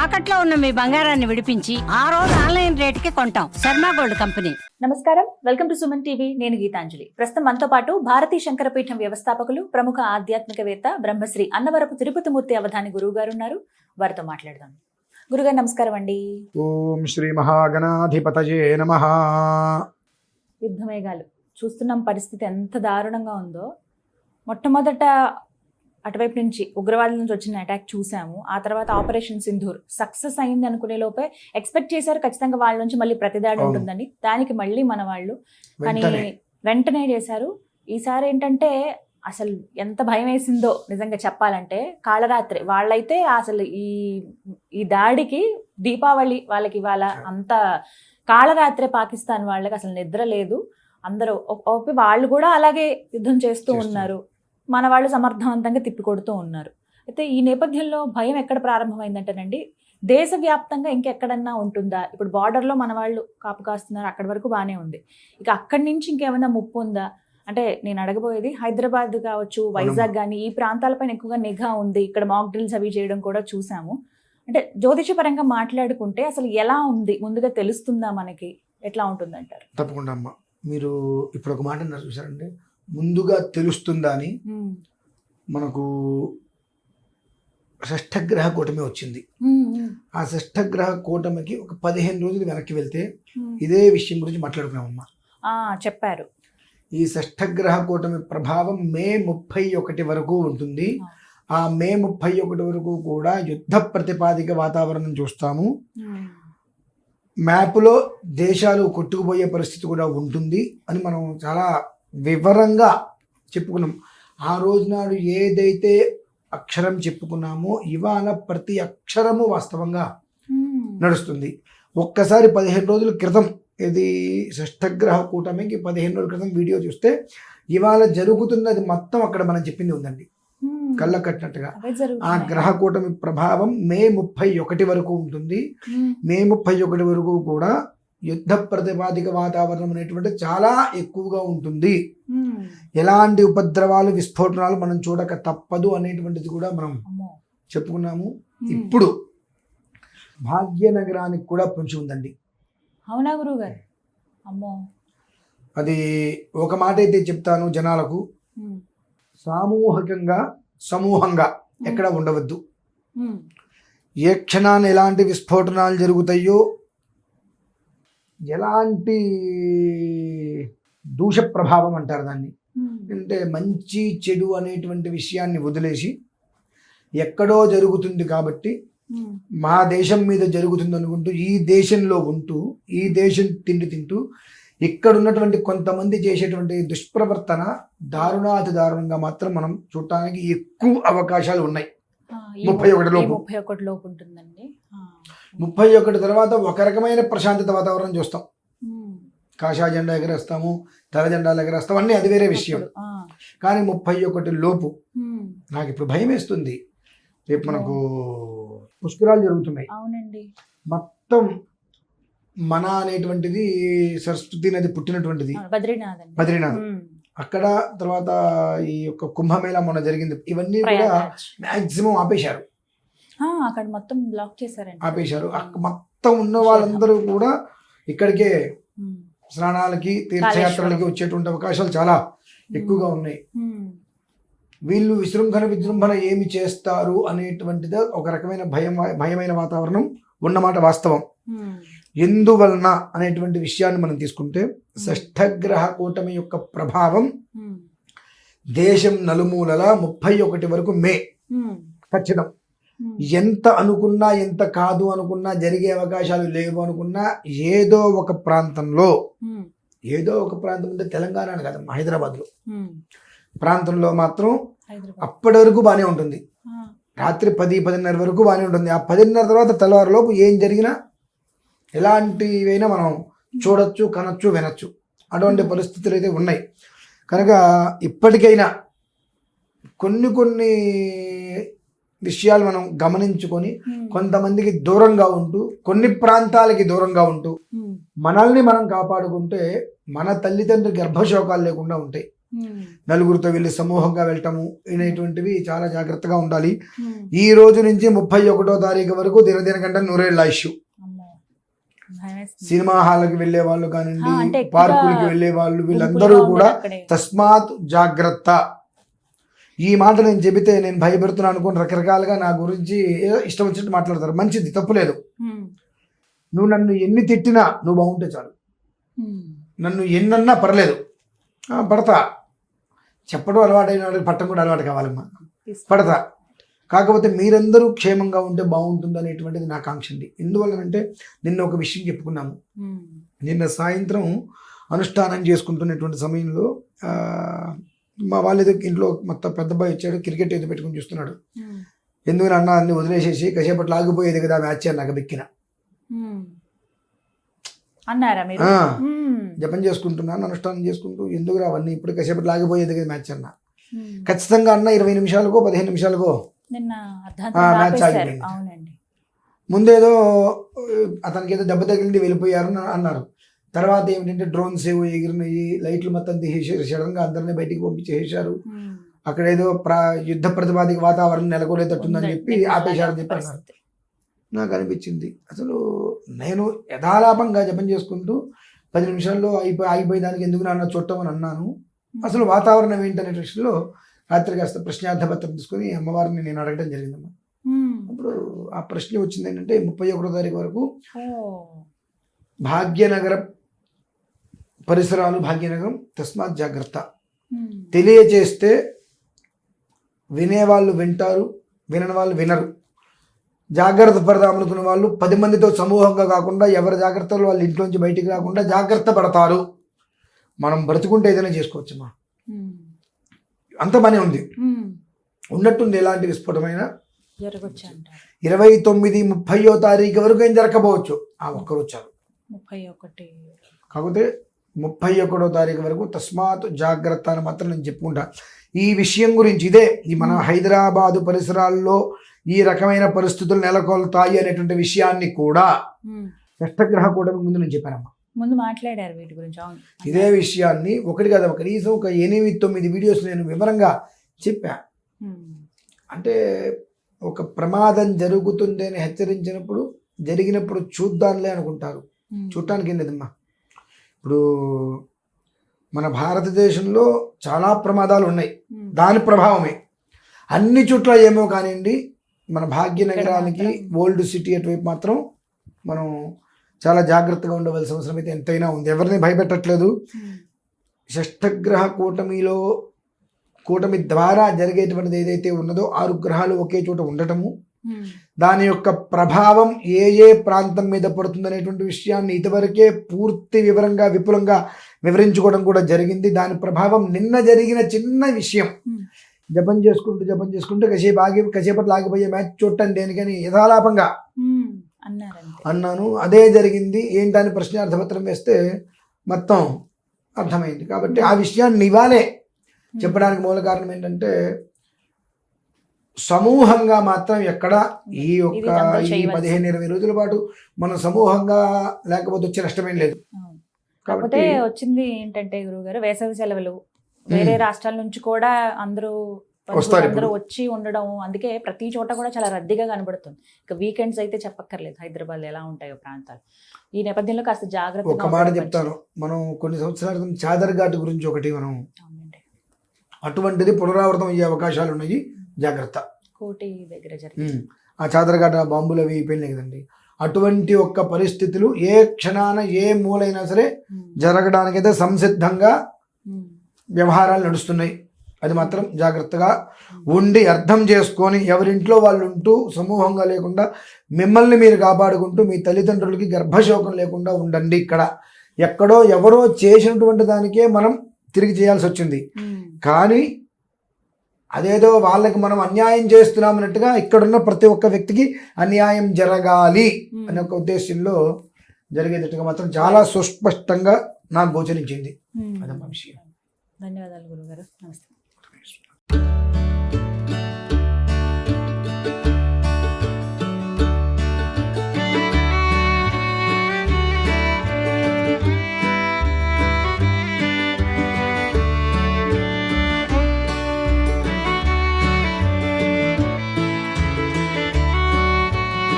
తాకట్లో ఉన్న మీ బంగారాన్ని విడిపించి ఆ రోజు ఆన్లైన్ రేటుకి కొంటాం. Sharma gold company. నమస్కారం, వెల్కమ్ టు సుమన్ టీవీ. నేను గీతాంజలి. ప్రస్తుతం మనతో పాటు భారతీ శంకరపీఠం వ్యవస్థాపకులు, ప్రముఖ ఆధ్యాత్మికవేత్త, బ్రహ్మశ్రీ అన్నవరపు తిరుపతిమూర్తి అవధాని గురువు గారు ఉన్నారు. వారితో మాట్లాడదాం. గురుగారు నమస్కారం అండి. ఓం శ్రీ మహాగణాధిపతయే నమః. యుద్ధమేఘాలు చూస్తున్నాం, పరిస్థితి ఎంత దారుణంగా ఉందో. మొట్టమొదట అటువైపు నుంచి ఉగ్రవాదుల నుంచి వచ్చిన అటాక్ చూసాము. ఆ తర్వాత ఆపరేషన్ సింధూర్ సక్సెస్ అయింది అనుకునే లోపే ఎక్స్పెక్ట్ చేశారు ఖచ్చితంగా వాళ్ళ నుంచి మళ్ళీ ప్రతిదాడి ఉంటుందని. దానికి మళ్ళీ మన వాళ్ళు కానీ వెంటనే చేశారు. ఈసారి ఏంటంటే అసలు ఎంత భయం వేసిందో నిజంగా చెప్పాలంటే. కాళరాత్రి వాళ్ళైతే అసలు ఈ దాడికి దీపావళి వాళ్ళకి ఇవాళ అంత కాళరాత్రే. పాకిస్తాన్ వాళ్ళకి అసలు నిద్ర లేదు. అందరూ వాళ్ళు కూడా అలాగే యుద్ధం చేస్తూ ఉన్నారు. మన వాళ్ళు సమర్థవంతంగా తిప్పికొడుతూ ఉన్నారు. అయితే ఈ నేపథ్యంలో భయం ఎక్కడ ప్రారంభమైందంటేనండి, దేశవ్యాప్తంగా ఇంకెక్కడన్నా ఉంటుందా? ఇప్పుడు బార్డర్లో మన వాళ్ళు కాపు కాస్తున్నారు, అక్కడి వరకు బాగానే ఉంది. ఇక అక్కడి నుంచి ఇంకేమైనా ముప్పు ఉందా అంటే నేను అడగబోయేది. హైదరాబాద్ కావచ్చు, వైజాగ్ కానీ ఈ ప్రాంతాలపైన ఎక్కువగా నిఘా ఉంది. ఇక్కడ మాక్ డ్రిల్స్ అవి చేయడం కూడా చూసాము. అంటే జ్యోతిషపరంగా మాట్లాడుకుంటే అసలు ఎలా ఉంది, ముందుగా తెలుస్తుందా మనకి? ఎట్లా ఉంటుందంటారు? తప్పకుండా అమ్మ, మీరు ఇప్పుడు ఒక మాట అన్నారు చూసారంటే, ముందుగా తెలుస్తుందా అని. మనకు షష్ఠగ్రహ కూటమి వచ్చింది. ఆ షష్ఠగ్రహ కూటమికి ఒక 15 రోజులు వెనక్కి వెళ్తే ఇదే విషయం గురించి మాట్లాడుకున్నామమ్మా. చెప్పారు. ఈ షష్ఠగ్రహ కూటమి ప్రభావం మే 31 వరకు ఉంటుంది. ఆ మే 31 వరకు కూడా యుద్ధ ప్రతిపాదిక వాతావరణం చూస్తాము. మ్యాప్లో దేశాలు కొట్టుకుపోయే పరిస్థితి కూడా ఉంటుంది అని మనం చాలా వివరంగా చెప్పుకున్నాం. ఆ రోజు నాడు ఏదైతే అక్షరం చెప్పుకున్నామో ఇవాళ ప్రతి అక్షరము వాస్తవంగా నడుస్తుంది. ఒక్కసారి 15 రోజుల క్రితం, ఇది షష్ఠగ్రహ కూటమికి 15 రోజుల క్రితం వీడియో చూస్తే ఇవాళ జరుగుతున్నది మొత్తం అక్కడ మనం చెప్పింది ఉందండి, కళ్ళ కట్టినట్టుగా. ఆ గ్రహ కూటమి ప్రభావం మే 31 వరకు ఉంటుంది. మే 31 వరకు కూడా యుద్ధ ప్రతిపాదిక వాతావరణం అనేటువంటి చాలా ఎక్కువగా ఉంటుంది. ఎలాంటి ఉపద్రవాలు, విస్ఫోటనాలు మనం చూడక తప్పదు అనేటువంటిది కూడా మనం చెప్పుకున్నాము. ఇప్పుడు భాగ్యనగరానికి కూడా పొంచి ఉందండి. అవునా గురువు గారు? అమ్మో, అది ఒక మాట అయితే చెప్తాను జనాలకు, సామూహికంగా సమూహంగా ఎక్కడ ఉండవద్దు. ఏ క్షణాన్ని ఎలాంటి విస్ఫోటనాలు జరుగుతాయో, ఎలాంటి దూష ప్రభావం అంటారు దాన్ని, అంటే మంచి చెడు అనేటువంటి విషయాన్ని వదిలేసి ఎక్కడో జరుగుతుంది కాబట్టి మా దేశం మీద జరుగుతుంది అనుకుంటూ ఈ దేశంలో ఉంటూ ఈ దేశం తిండి తింటూ ఇక్కడ ఉన్నటువంటి కొంతమంది చేసేటువంటి దుష్ప్రవర్తన దారుణాతి దారుణంగా మాత్రం మనం చూడటానికి ఎక్కువ అవకాశాలు ఉన్నాయి. 31 లోపు ఉంటుందండి. 31 తర్వాత ఒక రకమైన ప్రశాంతత వాతావరణం చూస్తాం. కాషాయ జెండా ఎగరేస్తాము, తెల్ల జెండాలు ఎగరేస్తాం, అన్నీ అది వేరే విషయం. కానీ 31 లోపు నాకు ఇప్పుడు భయం వేస్తుంది. రేపు మనకు పుష్కరాలు జరుగుతున్నాయి. మొత్తం మన అనేటువంటిది సరస్వతి నది పుట్టినటువంటిది బద్రీనాథ్. అక్కడ తర్వాత ఈ యొక్క కుంభమేళా మొన్న జరిగింది. ఇవన్నీ కూడా మాక్సిమం ఆపేశారు, అక్కడ మొత్తం బ్లాక్ చేశారు, ఆపేశారు. మొత్తం ఉన్న వాళ్ళందరూ కూడా ఇక్కడికే స్నానాలకి, తీర్థయాత్రలకి వచ్చేటువంటి అవకాశాలు చాలా ఎక్కువగా ఉన్నాయి. వీళ్ళు విజృంభణ ఏమి చేస్తారు అనేటువంటిది ఒక రకమైన భయమైన వాతావరణం ఉన్నమాట వాస్తవం. ఎందువలన అనేటువంటి విషయాన్ని మనం తీసుకుంటే, షష్ఠగ్రహ కూటమి యొక్క ప్రభావం దేశం నలుమూలల 31 వరకు మే ఖచ్చితం. ఎంత అనుకున్నా, ఎంత కాదు అనుకున్నా, జరిగే అవకాశాలు లేవు అనుకున్నా, ఏదో ఒక ప్రాంతంలో అంటే తెలంగాణ కాదు, హైదరాబాద్లో ప్రాంతంలో మాత్రం అప్పటి వరకు బాగానే ఉంటుంది. రాత్రి 10-10:30 వరకు బాగానే ఉంటుంది. ఆ 10:30 తర్వాత తెల్లవారులోపు ఏం జరిగినా, ఎలాంటివైనా మనం చూడొచ్చు, కనొచ్చు, వినొచ్చు. అటువంటి పరిస్థితులు అయితే ఉన్నాయి. కనుక ఇప్పటికైనా కొన్ని విషయాలు మనం గమనించుకొని కొంతమందికి దూరంగా ఉంటూ, కొన్ని ప్రాంతాలకి దూరంగా ఉంటూ మనల్ని మనం కాపాడుకుంటే మన తల్లిదండ్రుల గర్భశోకాలు లేకుండా ఉంటాయి. నలుగురితో వెళ్ళి సమూహంగా వెళ్ళటము అనేటువంటివి చాలా జాగ్రత్తగా ఉండాలి. ఈ రోజు నుంచి 31వ తారీఖు వరకు దినదిన గంట 100 ఇష్యూ. సినిమా హాల్కి వెళ్లే వాళ్ళు కానివ్వండి, పార్కులకి వెళ్లే వాళ్ళు, వీళ్ళందరూ కూడా తస్మాత్ జాగ్రత్త. ఈ మాట నేను చెబితే నేను భయపెడుతున్నాను అనుకుని రకరకాలుగా నా గురించి ఇష్టం వచ్చినట్టు మాట్లాడతారు. మంచిది, తప్పులేదు. నువ్వు నన్ను ఎన్ని తిట్టినా నువ్వు బాగుంటే చాలు. నన్ను ఎన్నన్నా పర్లేదు, పడతా. చెప్పడం అలవాటైన వాళ్ళకి పట్టం కూడా అలవాటు కావాలమ్మా. పడతా. కాకపోతే మీరందరూ క్షేమంగా ఉంటే బాగుంటుంది అనేటువంటిది నా కాంక్ష అండి. ఎందువల్లనంటే నిన్న ఒక విషయం చెప్పుకున్నాము. నిన్న సాయంత్రం అనుష్ఠానం చేసుకుంటున్నటువంటి సమయంలో మా వాళ్ళేదో ఇంట్లో మొత్తం పెద్ద అబ్బాయి వచ్చాడు, క్రికెట్ ఏదో పెట్టుకుని చూస్తున్నాడు. ఎందుకని అన్న అన్ని వదిలేసేసి కాసేపట్లో ఆగిపోయేది కదా మ్యాచ్ అని నాకు బెక్కిన. జపం చేసుకుంటున్నాను, అనుష్ఠానం చేసుకుంటూ ఎందుకు అవన్నీ ఇప్పుడు కాసేపట్లో ఆగిపోయేది కదా మ్యాచ్ అన్న. ఖచ్చితంగా అన్న 20 నిమిషాలకో 15 నిమిషాలకో మ్యాచ్ ఆగిపోయింది. ముందేదో అతనికి ఏదో దెబ్బ తగిలింది వెళ్ళిపోయారు అన్నారు. తర్వాత ఏమిటంటే డ్రోన్స్ ఏవో ఎగిరినాయి, లైట్లు మొత్తం తీసేసారు, సడన్గా అందరినీ బయటికి పంపించేసారు. అక్కడ ఏదో యుద్ధ ప్రతిపాదిక వాతావరణం నెలకొలేదట్టుందని చెప్పి ఆపేశారని చెప్పి అన్నారు. నాకు అనిపించింది అసలు నేను యథాలాపంగా జపం చేసుకుంటూ 10 నిమిషాల్లో ఆగిపోయేదానికి ఎందుకు నాన్న చూడటం అని అన్నాను. అసలు వాతావరణం ఏంటనే విషయంలో రాత్రి కాస్త ప్రశ్నార్థపత్రం తీసుకొని అమ్మవారిని నేను అడగడం జరిగిందమ్మా. అప్పుడు ఆ ప్రశ్న వచ్చింది ఏంటంటే 31వ తారీఖు వరకు భాగ్యనగర పరిసరాలు, భాగ్యనగరం తస్మాత్ జాగ్రత్త. తెలియచేస్తే వినేవాళ్ళు వింటారు, వినని వాళ్ళు వినరు. జాగ్రత్త పడదామనుకున్న వాళ్ళు 10 మందితో సమూహంగా కాకుండా ఎవరి జాగ్రత్తలు వాళ్ళు ఇంట్లోంచి బయటికి రాకుండా జాగ్రత్త పడతారు. మనం బ్రతుకుంటే ఏదైనా చేసుకోవచ్చమ్మా. అంత పని ఉంది. ఉన్నట్టుంది ఎలాంటి విస్ఫోటమైన 29, 30వ తారీఖు వరకు ఏం జరగకపోవచ్చు. ఆ ఒక్కరు వచ్చారు 31. కాకపోతే 31వ తారీఖు వరకు తస్మాత్ జాగ్రత్త అని మాత్రం నేను చెప్పుకుంటా. ఈ విషయం గురించి ఇదే ఈ మన హైదరాబాదు పరిసరాల్లో ఈ రకమైన పరిస్థితులు నెలకొల్తాయి అనేటువంటి విషయాన్ని కూడా షష్టగ్రహ కూటమి ముందు నేను చెప్పానమ్మా. ముందు మాట్లాడారు వీటి గురించి. ఇదే విషయాన్ని ఒకటి కదా కనీసం ఒక 8-9 వీడియోస్ నేను వివరంగా చెప్పా. అంటే ఒక ప్రమాదం జరుగుతుంది అని హెచ్చరించినప్పుడు జరిగినప్పుడు చూద్దాంలే అనుకుంటారు. చూడటానికి ఏం లేదమ్మా. ఇప్పుడు మన భారతదేశంలో చాలా ప్రమాదాలు ఉన్నాయి, దాని ప్రభావమే. అన్ని చోట్ల ఏమో కానివ్వండి, మన భాగ్యనగరానికి ఓల్డ్ సిటీ అటువైపు మాత్రం మనం చాలా జాగ్రత్తగా ఉండవలసిన అవసరం అయితే ఎంతైనా ఉంది. ఎవరిని భయపెట్టట్లేదు. షష్టగ్రహ కూటమి ద్వారా జరిగేటువంటిది ఏదైతే ఉన్నదో 6 గ్రహాలు ఒకే చోట ఉండటము, దాని యొక్క ప్రభావం ఏ ప్రాంతం మీద పడుతుందనేటువంటి విషయాన్ని ఇదివరకే పూర్తి వివరంగా విపులంగా వివరించుకోవడం కూడా జరిగింది. దాని ప్రభావం నిన్న జరిగిన చిన్న విషయం, జపం చేసుకుంటూ కాసేపట్లో ఆగిపోయే మ్యాచ్ చూడటం దేనికని యథాలాపంగా అన్నాను. అదే జరిగింది. ఏంటని ప్రశ్నార్థపత్రం వేస్తే మొత్తం అర్థమైంది. కాబట్టి ఆ విషయాన్ని ఇవాళే చెప్పడానికి మూల కారణం ఏంటంటే సమూహంగా మాత్రం ఎక్కడ ఈ 15-20 రోజుల పాటు మనం సమూహంగా లేకపోతే వచ్చే నష్టమేం లేదు. కాకపోతే వచ్చింది ఏంటంటే గురువుగారు వేసవి సెలవులు, వేరే రాష్ట్రాల నుంచి కూడా అందరూ వచ్చి ఉండడం, అందుకే ప్రతి చోట కూడా చాలా రద్దీగా కనబడుతుంది. ఇక వీకెండ్స్ అయితే చెప్పక్కర్లేదు, హైదరాబాద్ ఎలా ఉంటాయో ప్రాంతాలు. ఈ నేపథ్యంలో కాస్త జాగ్రత్త. ఒక మాట చెప్తాను, మనం కొన్ని సంవత్సరాల క్రితం చాదర్ ఘాట్ గురించి ఒకటి మనం అటువంటిది పునరావృతం అయ్యే అవకాశాలు ఉన్నాయి, జాగ్రత్త. కోటి దగ్గర జరిగింది ఆ చాదర్ ఘాట్ బాంబులు అవి అయిపోయినాయి కదండి. అటువంటి ఒక్క పరిస్థితులు ఏ క్షణాన ఏ మూలైనా సరే జరగడానికైతే సంసిద్ధంగా వ్యవహారాలు నడుస్తున్నాయి. అది మాత్రం జాగ్రత్తగా ఉండి అర్థం చేసుకొని ఎవరింట్లో వాళ్ళు ఉంటూ సమూహంగా లేకుండా మిమ్మల్ని మీరు కాపాడుకుంటూ మీ తల్లిదండ్రులకి గర్భశోకం లేకుండా ఉండండి. ఇక్కడ ఎక్కడో ఎవరో చేసినటువంటి దానికే మనం తిరిగి చేయాల్సి వచ్చింది, కానీ అదేదో వాళ్ళకి మనం అన్యాయం చేస్తున్నామన్నట్టుగా ఇక్కడున్న ప్రతి ఒక్క వ్యక్తికి అన్యాయం జరగాలి అనే ఒక ఉద్దేశంలో జరిగేటట్టుగా మాత్రం చాలా సుస్పష్టంగా నాకు గోచరించింది. అదమ్మా విషయం. ధన్యవాదాలు గురుగారు. నమస్తే.